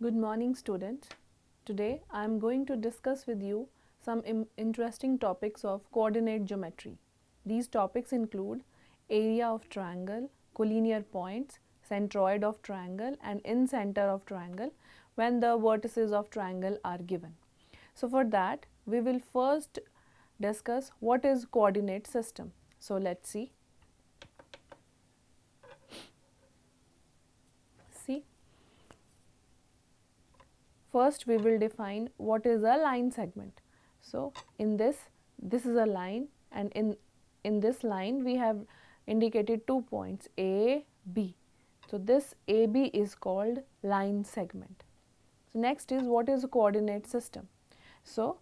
Good morning, students. Today I am going to discuss with you some interesting topics of coordinate geometry. These topics include area of triangle, collinear points, centroid of triangle and in center of triangle when the vertices of triangle are given. So for that we will first discuss what is coordinate system. So let's see. First we will define what is a line segment. So in this is a line, and in this line we have indicated 2 points A, B. So this AB is called line segment. So next is what is a coordinate system. So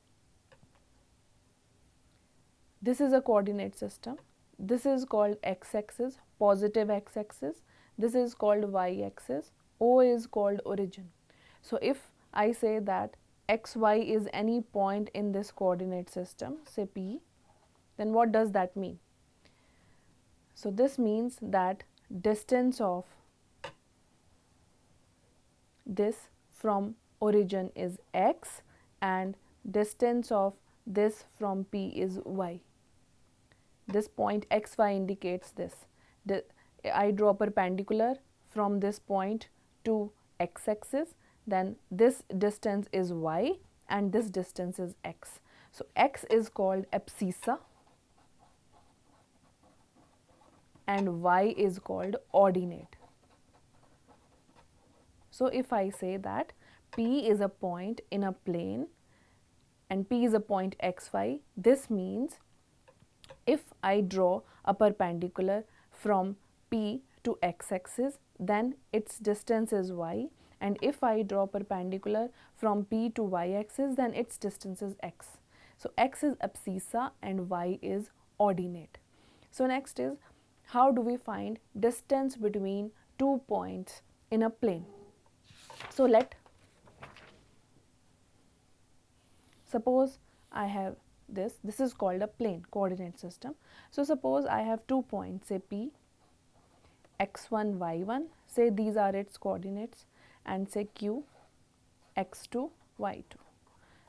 this is a coordinate system. This is called x-axis, positive x-axis. This is called y-axis. O is called origin. So if I say that xy is any point in this coordinate system, say P, then what does that mean? So this means that distance of this from origin is x and distance of this from P is y. This point xy indicates this. I draw perpendicular from this point to x-axis, then this distance is y and this distance is x. So x is called abscissa and y is called ordinate. So if I say that P is a point in a plane and P is a point xy, this means if I draw a perpendicular from P to x-axis, then its distance is y, and if I draw perpendicular from P to y-axis, then its distance is x. So x is abscissa and y is ordinate. So next is, how do we find distance between two points in a plane? So suppose I have this is called a plane coordinate system. So suppose I have 2 points, say P, x1, y1, say these are its coordinates, and say Q, x2, y2.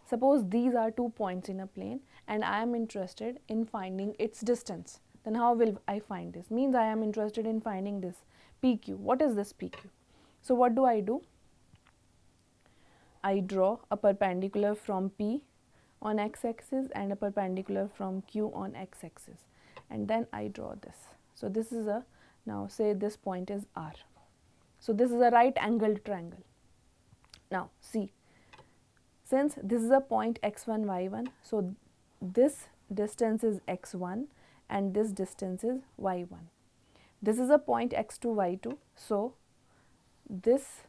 Suppose these are 2 points in a plane and I am interested in finding its distance. Then how will I find this? Means I am interested in finding this PQ. What is this PQ? So what do? I draw a perpendicular from P on x-axis and a perpendicular from Q on x-axis, and then I draw this. So this is a, now say this point is R. So this is a right angled triangle. Now see, since this is a point x1, y1, so this distance is x1 and this distance is y1. This is a point x2, y2, so this,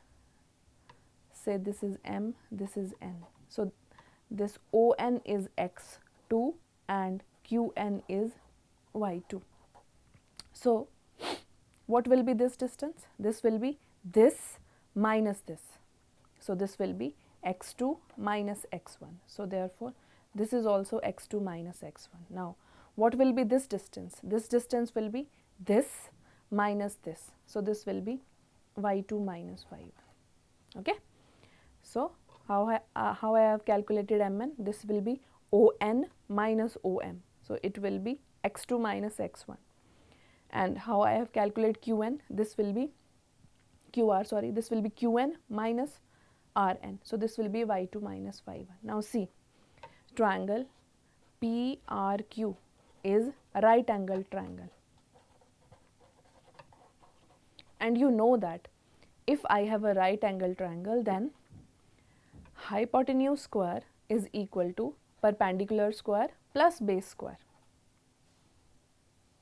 say this is M, this is N. So this ON is x2 and QN is y2. So what will be this distance? This will be this minus this. So this will be x2 minus x1. So therefore this is also x2 minus x1. Now what will be this distance? This distance will be this minus this. So this will be y2 minus y1. Okay. So how I have calculated Mn? This will be On minus Om. So it will be x2 minus x1. And how I have calculated Qn? This will be this will be Qn minus Rn. So this will be y2 minus y1. Now see, triangle PRQ is a right angled triangle. And you know that if I have a right angled triangle, then hypotenuse square is equal to perpendicular square plus base square.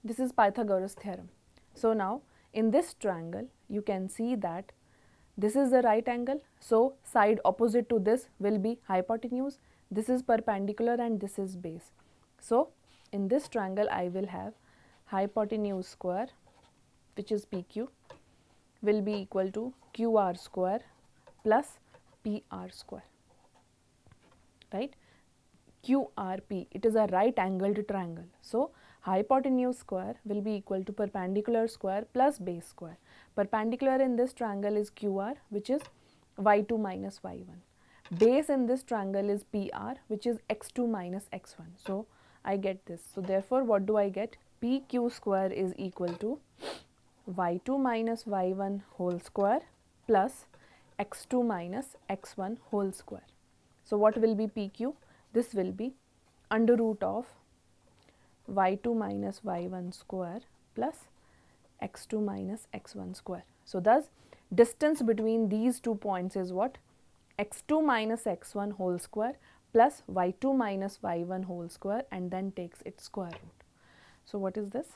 This is Pythagoras theorem. So now in this triangle you can see that this is the right angle, so side opposite to this will be hypotenuse, this is perpendicular and this is base. So in this triangle I will have hypotenuse square, which is PQ, will be equal to QR square plus PR square, right? QRP, it is a right angled triangle. So hypotenuse square will be equal to perpendicular square plus base square. Perpendicular in this triangle is QR, which is y2 minus y1. Base in this triangle is PR, which is x2 minus x1. So I get this. So therefore, what do I get? PQ square is equal to y2 minus y1 whole square plus x2 minus x1 whole square. So what will be PQ? This will be under root of y2 minus y1 square plus x2 minus x1 square. So thus distance between these 2 points is what? x2 minus x1 whole square plus y2 minus y1 whole square, and then takes its square root. So what is this?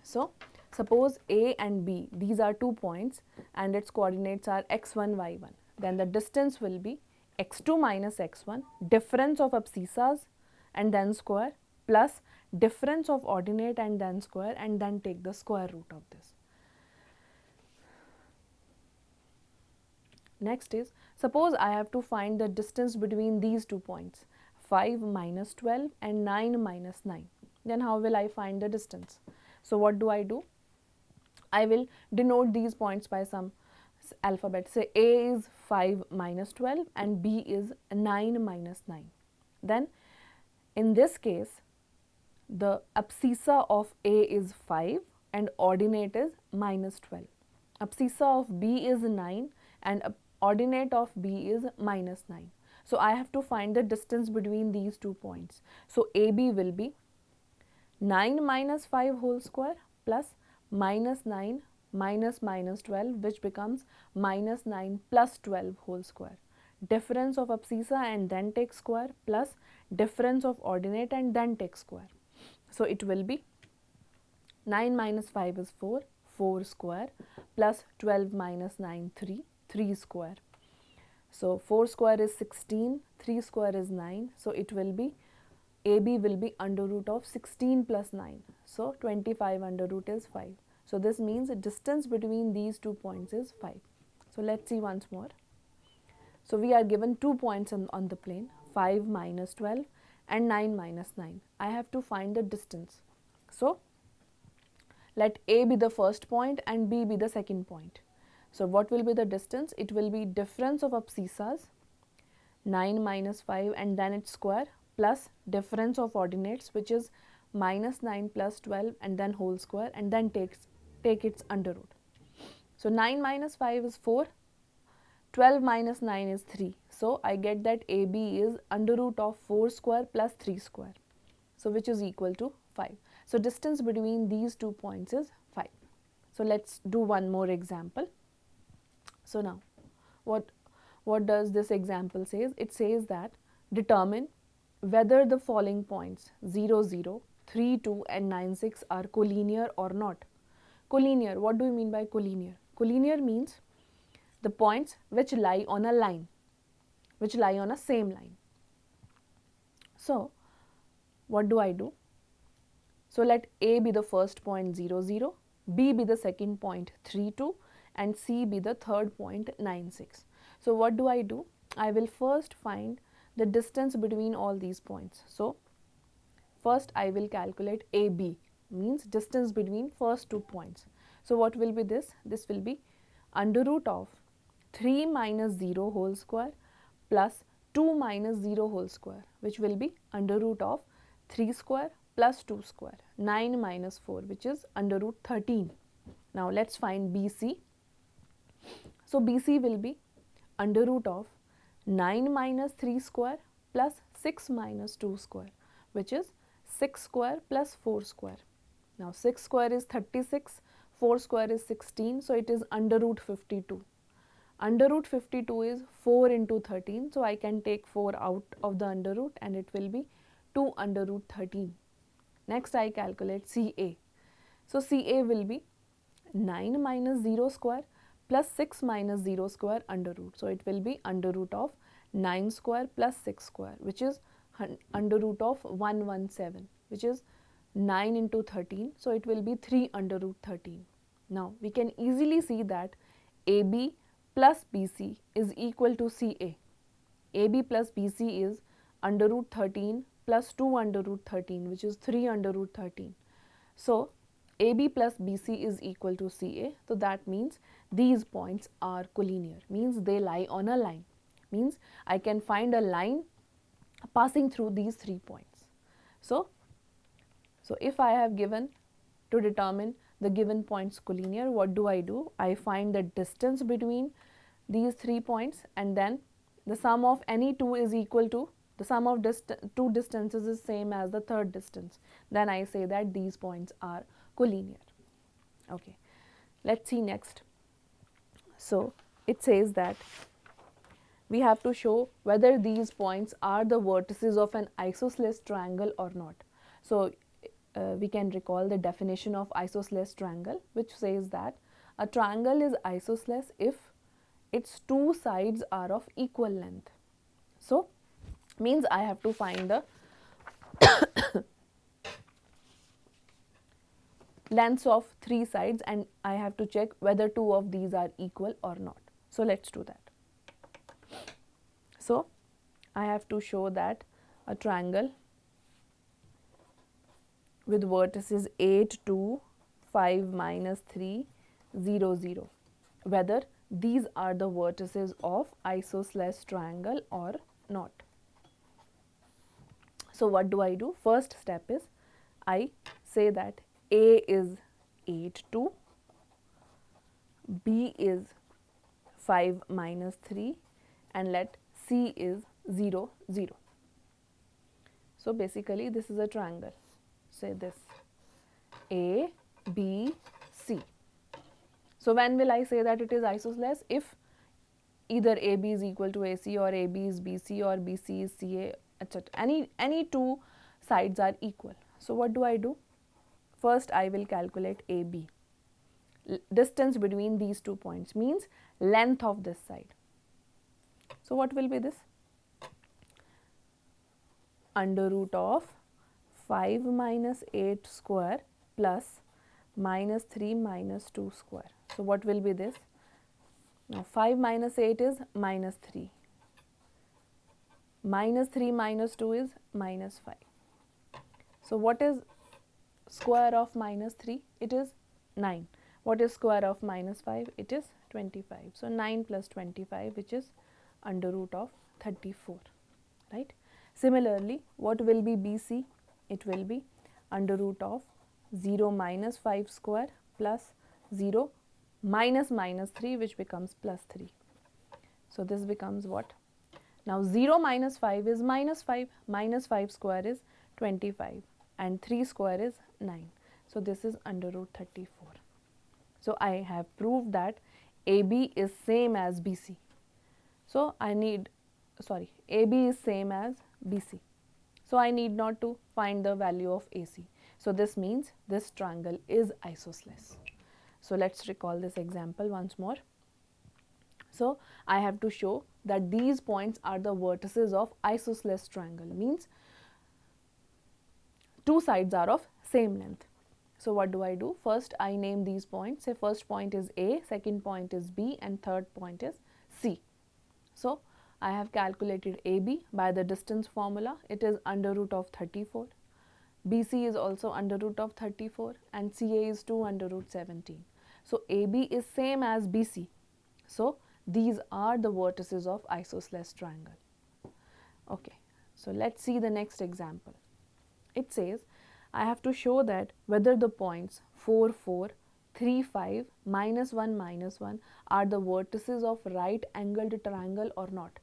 So suppose A and B, these are 2 points and its coordinates are x1, y1. Then the distance will be x2 minus x1, difference of abscissas and then square, plus difference of ordinate and then square, and then take the square root of this. Next is, suppose I have to find the distance between these 2 points, 5 minus 12 and 9 minus 9. Then how will I find the distance? So what do? I will denote these points by some alphabet. Say A is 5 minus 12 and B is 9 minus 9. Then in this case, the abscissa of A is 5 and ordinate is minus 12. Abscissa of B is 9 and ordinate of B is minus 9. So I have to find the distance between these 2 points. So AB will be 9 minus 5 whole square plus minus 9 minus minus 12, which becomes minus 9 plus 12 whole square. Difference of abscissa and then take square plus difference of ordinate and then take square. So it will be 9 minus 5 is 4, 4 square plus 12 minus 9, 3, 3 square. So 4 square is 16, 3 square is 9. So it will be AB will be under root of 16 plus 9. So 25 under root is 5. So this means the distance between these 2 points is 5. So let's see once more. So we are given 2 points on the plane, 5 minus 12 and 9 minus 9. I have to find the distance. So let A be the first point and B be the second point. So what will be the distance? It will be difference of abscissas, 9 minus 5 and then its square, plus difference of ordinates, which is minus 9 plus 12 and then whole square, and then take its under root. So 9 minus 5 is 4, 12 minus 9 is 3. So I get that AB is under root of 4 square plus 3 square. So which is equal to 5. So distance between these 2 points is 5. So let's do one more example. So now what does this example says? It says that determine whether the following points 0, 0, 3, 2 and 9, 6 are collinear or not. Collinear, what do you mean by collinear? Collinear means the points which lie on a line, which lie on a same line. So what do? So let A be the first point 0, 0, B be the second point 3, 2 and C be the third point 9, 6. So what do? I will first find the distance between all these points. So first I will calculate AB, means distance between first 2 points. So what will be this? This will be under root of 3 minus 0 whole square plus 2 minus 0 whole square, which will be under root of 3 square plus 2 square, 9 minus 4, which is under root 13. Now let's find BC. So BC will be under root of 9 minus 3 square plus 6 minus 2 square, which is 6 square plus 4 square. Now 6 square is 36, 4 square is 16, so it is under root 52. Under root 52 is 4 into 13, so I can take 4 out of the under root and it will be 2 under root 13. Next I calculate CA. So CA will be 9 minus 0 square plus 6 minus 0 square under root. So it will be under root of 9 square plus 6 square, which is under root of 117, which is 9 into 13. So it will be 3 under root 13. Now we can easily see that AB plus BC is equal to CA. AB plus BC is under root 13 plus 2 under root 13, which is 3 under root 13. So AB plus BC is equal to CA. So that means these points are collinear, means they lie on a line, means I can find a line passing through these 3 points. So if I have given to determine the given points collinear, what do? I find the distance between these 3 points, and then the sum of any two is equal to the sum of two distances is same as the third distance. Then I say that these points are collinear. Okay, let's see next. So it says that we have to show whether these points are the vertices of an isosceles triangle or not. So we can recall the definition of isosceles triangle, which says that a triangle is isosceles if its two sides are of equal length. So means I have to find the lengths of 3 sides, and I have to check whether 2 of these are equal or not. So let's do that. So I have to show that a triangle with vertices 8, 2, 5, minus 3, 0, 0, whether these are the vertices of isosceles triangle or not. So what do? First step is I say that A is 8, 2, B is 5, minus 3, and let C is 0, 0. So basically this is a triangle. Say this A, B, C. So when will I say that it is isosceles? If either AB is equal to AC, or AB is BC, or BC is CA, etc. Any two sides are equal. So what do? First I will calculate AB. Distance between these 2 points means length of this side. So what will be this? Under root of 5 minus 8 square plus minus 3 minus 2 square. So what will be this? Now 5 minus 8 is minus 3. Minus 3 minus 2 is minus 5. So what is square of minus 3? It is 9. What is square of minus 5? It is 25. So 9 plus 25, which is under root of 34, right? Similarly, what will be BC? It will be under root of 0 minus 5 square plus 0 minus minus 3, which becomes plus 3. So this becomes what? Now 0 minus 5 is minus 5, minus 5 square is 25, and 3 square is 9. So this is under root 34. So I have proved that AB is same as BC. So AB is same as BC. So I need not to find the value of AC. So this means this triangle is isosceles. So let's recall this example once more. So I have to show that these points are the vertices of isosceles triangle, means two sides are of same length. So what do? First I name these points. Say first point is A, second point is B, and third point is C. So I have calculated AB by the distance formula. It is under root of 34. BC is also under root of 34, and CA is 2 under root 17. So AB is same as BC. So these are the vertices of isosceles triangle. Okay, so let's see the next example. It says I have to show that whether the points 4, 4, 3, 5, minus 1 are the vertices of right angled triangle or not.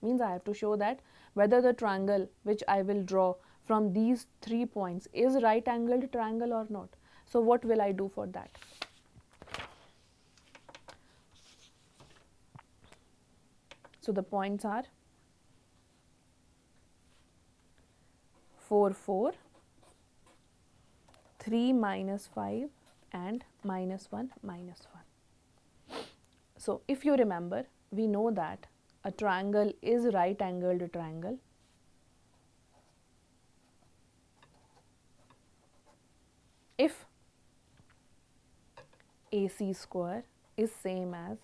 Means I have to show that whether the triangle which I will draw from these 3 points is right angled triangle or not. So what will I do for that? So the points are 4, 4, 3, minus 5, and minus 1, minus 1. So if you remember, we know that a triangle is right angled triangle if AC square is same as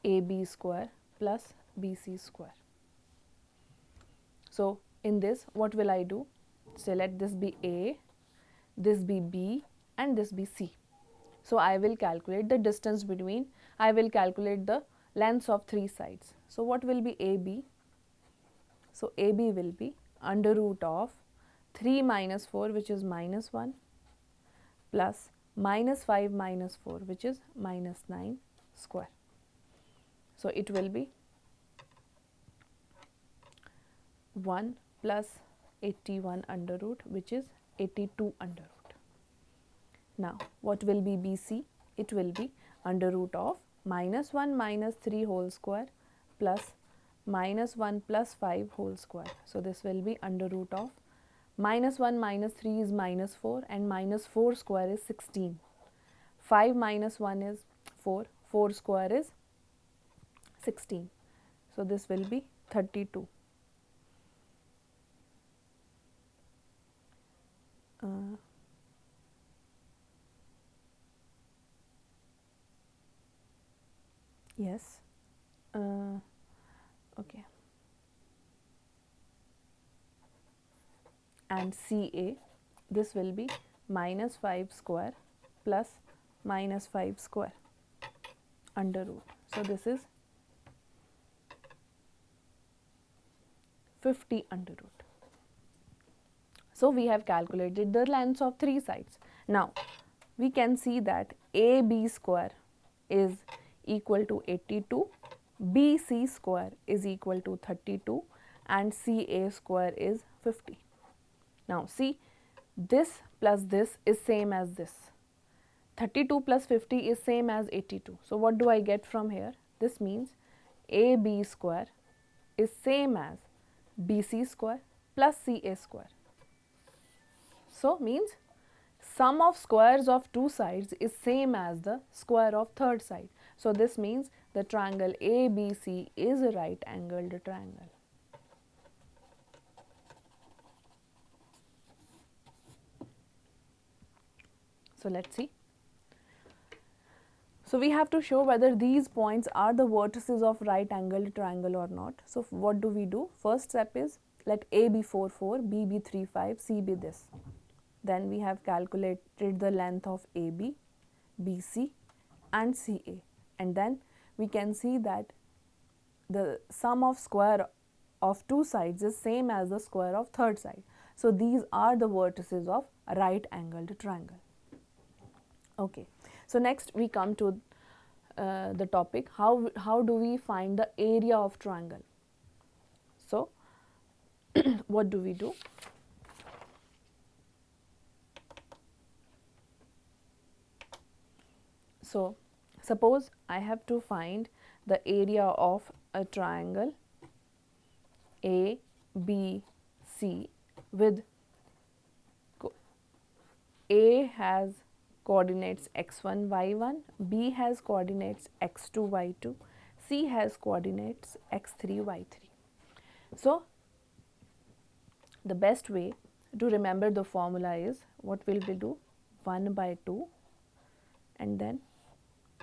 AB square plus BC square. So in this, what will I do? Say let this be A, this be B, and this be C. So I will calculate the distance between, I will calculate the lengths of three sides. So what will be AB? So AB will be under root of 3 minus 4, which is minus 1, plus minus 5 minus 4, which is minus 9 square. So it will be 1 plus 81 under root, which is 82 under root. Now what will be BC? It will be under root of minus 1 minus 3 whole square plus minus 1 plus 5 whole square. So this will be under root of minus 1 minus 3 is minus 4 and minus 4 square is 16. 5 minus 1 is 4, 4 square is 16. So this will be 32. Yes. Okay. And CA, this will be minus 5 square plus minus 5 square under root. So this is 50 under root. So we have calculated the lengths of three sides. Now we can see that AB square is equal to 82, BC square is equal to 32 and CA square is 50. Now see, this plus this is same as this. 32 plus 50 is same as 82. So what do I get from here? This means AB square is same as BC square plus CA square. So means sum of squares of two sides is same as the square of third side. So this means the triangle ABC is a right angled triangle. So let's see. So we have to show whether these points are the vertices of right angled triangle or not. So what do we do? First step is let A be 4, 4, B be 3, 5, C be this. Then we have calculated the length of AB, BC and CA, and then we can see that the sum of square of two sides is same as the square of third side. So these are the vertices of a right angled triangle. Okay, so next we come to the topic how do we find the area of triangle. So what do we do? So suppose I have to find the area of a triangle ABC with A has coordinates x1, y1, B has coordinates x2, y2, C has coordinates x3, y3. So the best way to remember the formula is, what will we do? 1 by 2, and then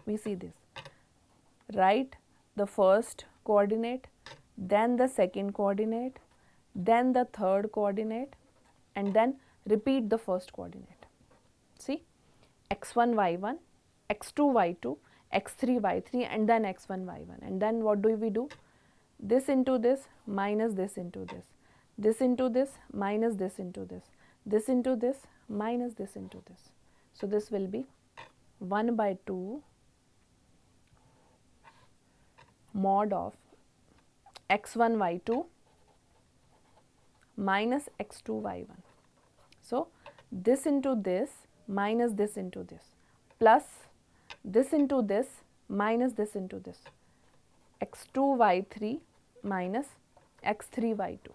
we see this. Write the first coordinate, then the second coordinate, then the third coordinate, and then repeat the first coordinate. See, x1, y1, x2, y2, x3, y3, and then x1, y1. And then what do we do? This into this minus this into this, this into this minus this into this, this into this minus this into this. So this will be 1 by 2 mod of x1, y2 minus x2, y1. So this into this minus this into this plus this into this minus this into this, x2, y3 minus x3, y2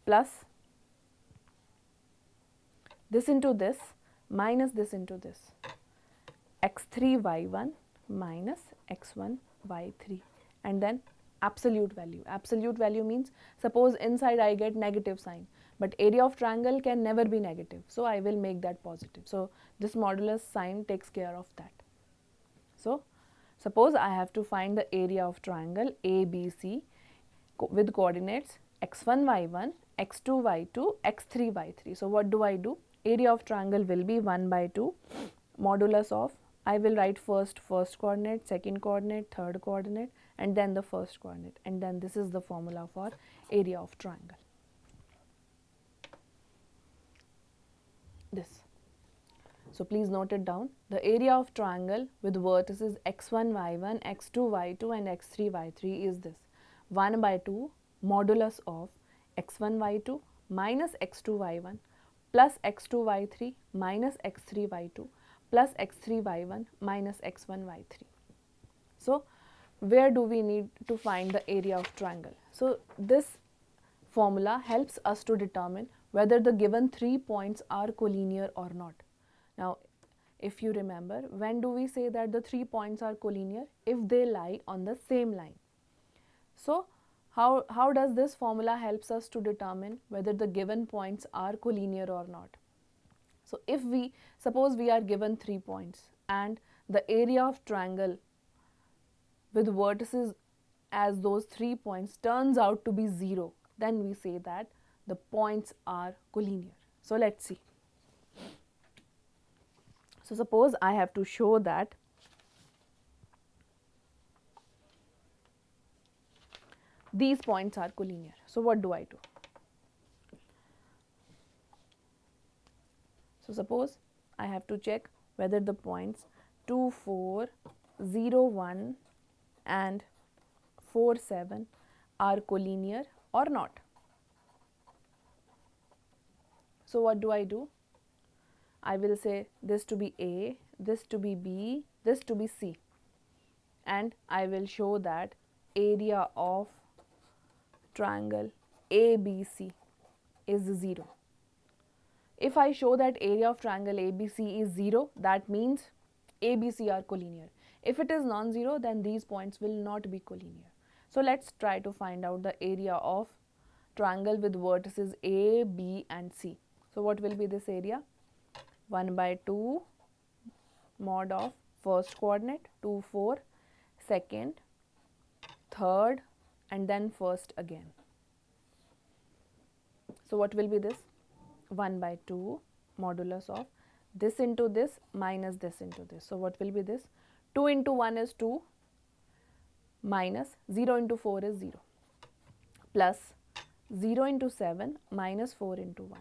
plus this into this minus this into this, x3, y1 minus x1, y3, and then absolute value. Absolute value means, suppose inside I get negative sign, but area of triangle can never be negative, so I will make that positive. So this modulus sign takes care of that. So suppose I have to find the area of triangle ABC with coordinates x1, y1, x2, y2, x3, y3. So what do? area of triangle will be 1 by 2 modulus of, I will write first coordinate, second coordinate, third coordinate, and then the first coordinate, and then this is the formula for area of triangle. This. So please note it down. The area of triangle with vertices x1, y1, x2, y2 and x3, y3 is this: 1 by 2 modulus of x1, y2 minus x2, y1 plus x2, y3 minus x3, y2 plus x3, y1 minus x1, y3. So where do we need to find the area of triangle? So this formula helps us to determine whether the given 3 points are collinear or not. Now, if you remember, when do we say that the 3 points are collinear? If they lie on the same line. So, how does this formula helps us to determine whether the given points are collinear or not? So, if we suppose we are given 3 points and the area of triangle with vertices as those 3 points turns out to be 0, then we say that the points are collinear. So, let's see. So, suppose I have to show that these points are collinear. So, what do I do? So, suppose I have to check whether the points 2, 4, 0, 1 and 4, 7 are collinear or not. So, what do I do? I will say this to be A, this to be B, this to be C, and I will show that area of triangle ABC is 0. If I show that area of triangle ABC is 0, that means ABC are collinear. If it is non-zero, then these points will not be collinear. So, let's try to find out the area of triangle with vertices A, B and C. So, what will be this area? 1 by 2 mod of first coordinate 2, 4, second, third and then first again. So, what will be this? 1 by 2 modulus of this into this minus this into this. So, what will be this? 2 into 1 is 2 minus 0 into 4 is 0 plus 0 into 7 minus 4 into 1,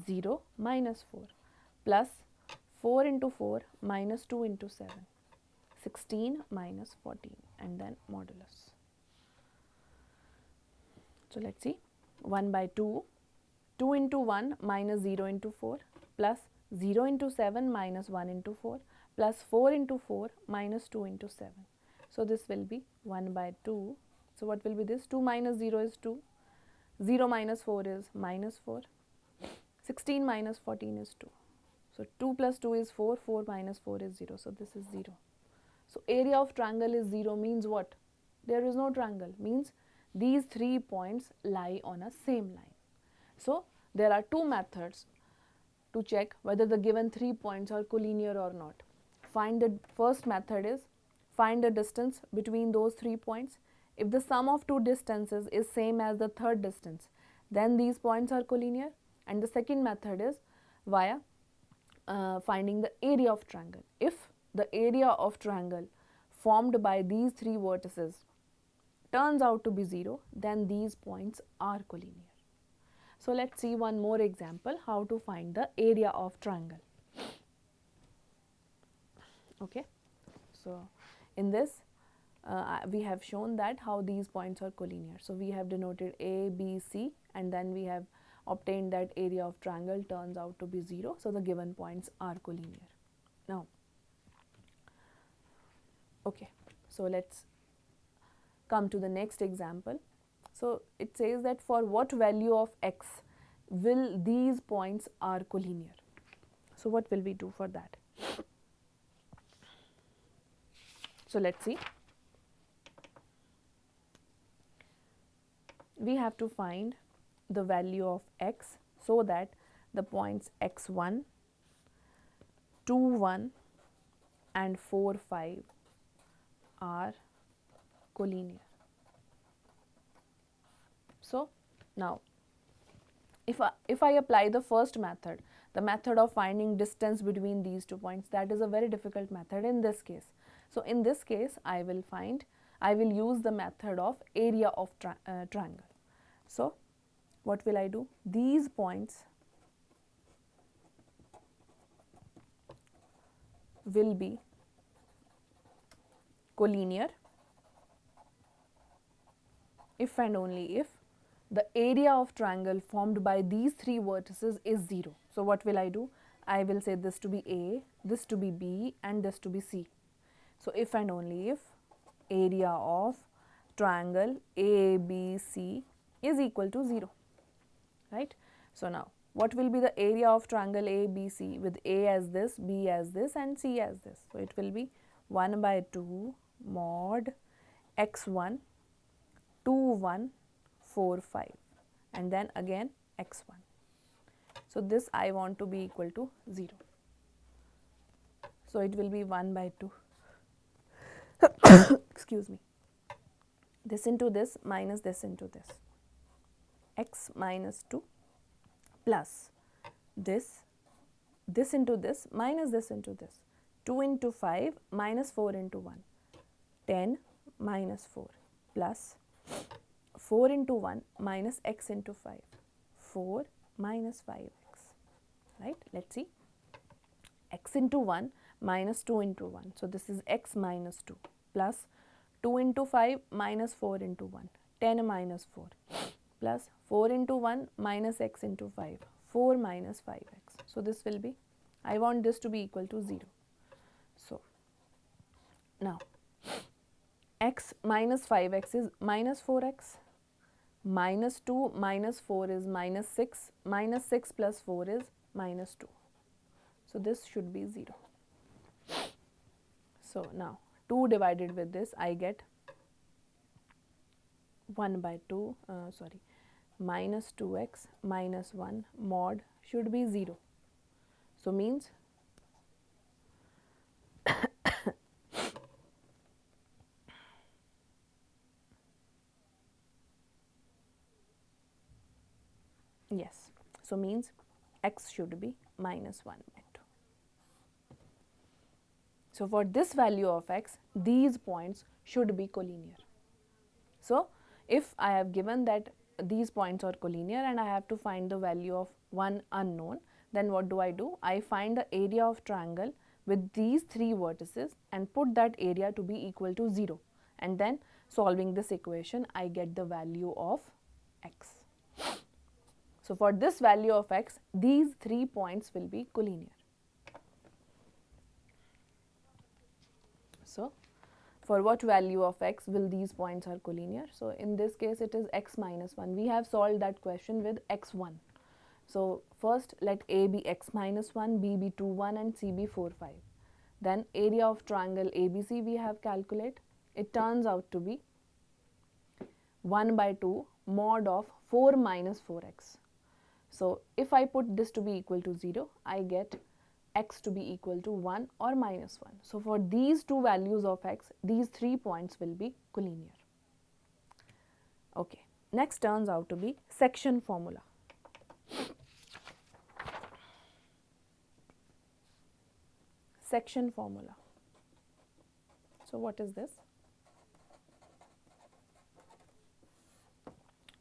0 minus 4 plus 4 into 4 minus 2 into 7, 16 minus 14 and then modulus. So, let us see 1 by 2, 2 into 1 minus 0 into 4 plus 0 into 7 minus 1 into 4 plus 4 into 4 minus 2 into 7. So, this will be 1 by 2. So, what will be this? 2 minus 0 is 2, 0 minus 4 is minus 4, 16 minus 14 is 2. So, 2 plus 2 is 4, 4 minus 4 is 0. So, this is 0. So, area of triangle is 0 means what? There is no triangle, means these 3 points lie on a same line. So, there are two methods to check whether the given 3 points are collinear or not. Find the first method is find the distance between those 3 points. If the sum of two distances is same as the third distance, then these points are collinear. And the second method is via finding the area of triangle. If the area of triangle formed by these 3 vertices turns out to be 0, then these points are collinear. So, let us see one more example how to find the area of triangle. Okay. So, in this we have shown that how these points are collinear. So, we have denoted A, B, C and then we have obtained that area of triangle turns out to be 0. So, the given points are collinear. Now, okay. So, let us come to the next example. So, it says that for what value of x will these points are collinear. So, what will we do for that? So, let us see. We have to find the value of x so that the points x1, 2, 1 and 4, 5 are collinear. So, now if I apply the first method, the method of finding distance between these 2 points, that is a very difficult method in this case. So in this case I will use the method of area of triangle. So what will I do? These points will be collinear if and only if the area of triangle formed by these 3 vertices is 0. So what will I do? I will say this to be A, this to be B, and this to be C. So if and only if area of triangle ABC is equal to 0, right? So now what will be the area of triangle ABC with A as this, B as this, and C as this? So it will be 1 by 2 mod x1 2 1 4 5 and then again x1. So this I want to be equal to 0. So it will be 1 by 2 excuse me, this into this minus this into this, x minus 2 plus this into this minus this into this, 2 into 5 minus 4 into 1, 10 minus 4 plus 4 into 1 minus x into 5, 4 minus 5x, right? Let's see, x into 1 minus 2 into 1. So this is x minus 2 plus 2 into 5 minus 4 into 1, 10 minus 4 plus 4 into 1 minus x into 5, 4 minus 5x. So this will be, I want this to be equal to 0. So now x minus 5x is minus 4x, minus 2 minus 4 is minus 6, minus 6 plus 4 is minus 2. So this should be 0. So now 2 divided with this I get 1 by 2 minus 2x minus 1 mod should be 0. So means yes, so means x should be minus 1 by 2. So for this value of x, these points should be collinear. So if I have given that these points are collinear and I have to find the value of one unknown, then what do? I find the area of triangle with these 3 vertices and put that area to be equal to 0, and then solving this equation I get the value of x. So for this value of x, these 3 points will be collinear. So for what value of x will these points are collinear? So in this case it is x minus 1. We have solved that question with x1. So first let A be x minus 1, B be 2 1 and C be 4 5. Then area of triangle ABC we have calculate. It turns out to be 1 by 2 mod of 4 minus 4x. So if I put this to be equal to 0, I get x to be equal to 1 or minus 1. So for these 2 values of x, these 3 points will be collinear. Okay, next turns out to be section formula. Section formula. So what is this?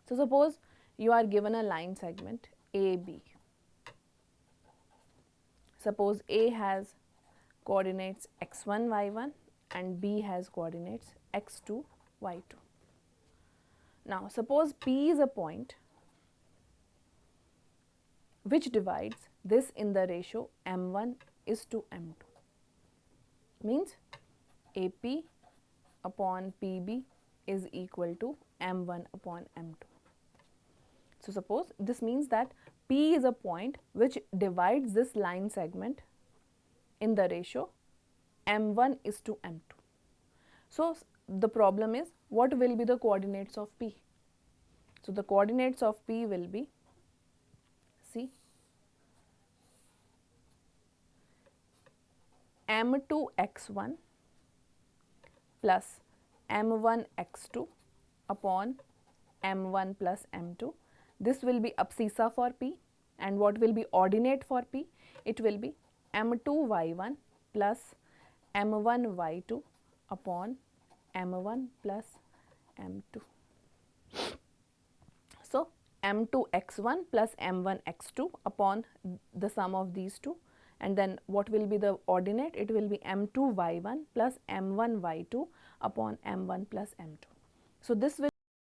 So suppose you are given a line segment AB. Suppose A has coordinates x1, y1 and B has coordinates x2, y2. Now suppose P is a point which divides this in the ratio m1 is to m2. Means AP upon PB is equal to m1 upon m2. So suppose this means that P is a point which divides this line segment in the ratio m1 is to m2. So the problem is, what will be the coordinates of P? So the coordinates of P will be, see, m2 x1 plus m1 x2 upon m1 plus m2. This will be abscissa for P. And what will be ordinate for P? It will be m2y1 plus m1y2 upon m1 plus m2. So, m2x1 plus m1x2 upon the sum of these two, and then what will be the ordinate? It will be m2y1 plus m1y2 upon m1 plus m2. So, this will